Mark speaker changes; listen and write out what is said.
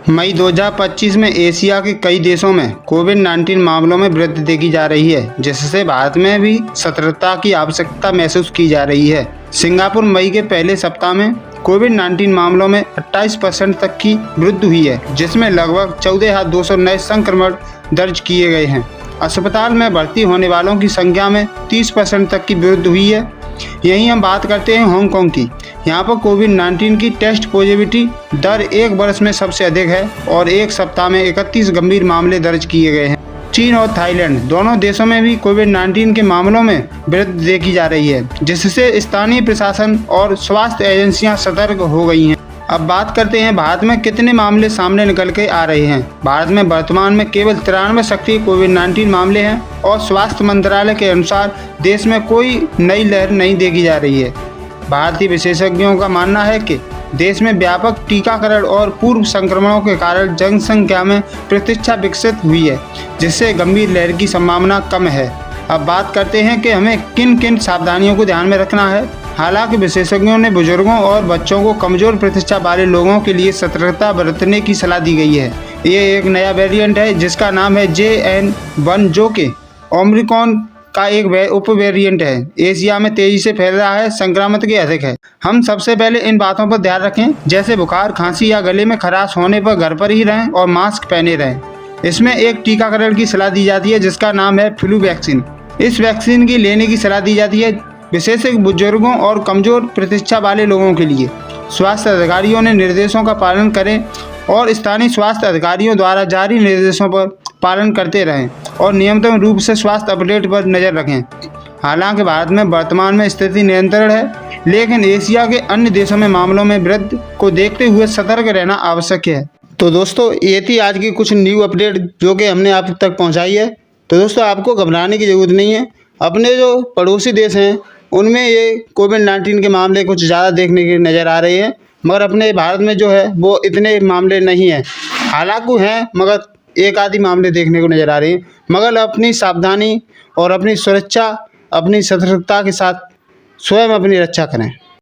Speaker 1: मई 2025 में एशिया के कई देशों में कोविड-19 मामलों में वृद्धि देखी जा रही है, जिससे भारत में भी सतर्कता की आवश्यकता महसूस की जा रही है। सिंगापुर मई के पहले सप्ताह में कोविड-19 मामलों में 28% तक की वृद्धि हुई है, जिसमें लगभग 14,200 नए संक्रमण दर्ज किए गए हैं। अस्पताल में भर्ती होने वालों की संख्या में 30% तक की वृद्धि हुई है। यहीं हम बात करते हैं हांगकांग की। यहाँ पर कोविड-19 की टेस्ट पॉजिटिविटी दर एक वर्ष में सबसे अधिक है और एक सप्ताह में 31 गंभीर मामले दर्ज किए गए हैं। चीन और थाईलैंड दोनों देशों में भी कोविड-19 के मामलों में वृद्धि देखी जा रही है, जिससे स्थानीय प्रशासन और स्वास्थ्य एजेंसियां सतर्क हो गई हैं। अब बात करते हैं भारत में कितने मामले सामने निकल के आ रहे हैं। भारत में वर्तमान में केवल 93 सक्रिय कोविड-19 मामले हैं और स्वास्थ्य मंत्रालय के अनुसार देश में कोई नई लहर नहीं देखी जा रही है। भारतीय विशेषज्ञों का मानना है कि देश में व्यापक टीकाकरण और पूर्व संक्रमणों के कारण जनसंख्या में प्रतीक्षा विकसित हुई है, जिससे गंभीर लहर की संभावना कम है। अब बात करते हैं कि हमें किन किन सावधानियों को ध्यान में रखना है। हालांकि विशेषज्ञों ने बुजुर्गों और बच्चों को कमजोर प्रतिष्ठा वाले लोगों के लिए सतर्कता बरतने की सलाह दी गई है। ये एक नया वेरिएंट है जिसका नाम है JN.1, जो कि ओमिक्रॉन का एक उप वेरिएंट है। एशिया में तेजी से फैल रहा है, संक्रमण के अधिक है। हम सबसे पहले इन बातों पर ध्यान रखें, जैसे बुखार, खांसी या गले में खराश होने पर घर पर ही रहें और मास्क पहने रहें। इसमें एक टीकाकरण की सलाह दी जाती है जिसका नाम है फ्लू वैक्सीन। इस वैक्सीन की लेने की सलाह दी जाती है विशेषज्ञ बुजुर्गों और कमजोर प्रतिष्ठा वाले लोगों के लिए। स्वास्थ्य अधिकारियों ने निर्देशों का पालन करें और स्थानीय स्वास्थ्य अधिकारियों द्वारा जारी निर्देशों पर पालन करते रहें और नियमित रूप से स्वास्थ्य अपडेट पर नज़र रखें। हालांकि भारत में वर्तमान में स्थिति नियंत्रण है, लेकिन एशिया के अन्य देशों में मामलों में वृद्धि को देखते हुए सतर्क रहना आवश्यक है। तो दोस्तों, ये थी आज की कुछ न्यू अपडेट जो कि हमने आप तक पहुँचाई है। तो दोस्तों, आपको घबराने की ज़रूरत नहीं है। अपने जो पड़ोसी देश हैं उनमें ये कोविड-19 के मामले कुछ ज़्यादा देखने के नज़र आ रहे हैं, मगर अपने भारत में जो है वो इतने मामले नहीं हैं। हालांकि हैं, मगर एक आधी मामले देखने को नज़र आ रहे हैं। मगर अपनी सावधानी और अपनी सुरक्षा, अपनी सतर्कता के साथ स्वयं अपनी रक्षा करें।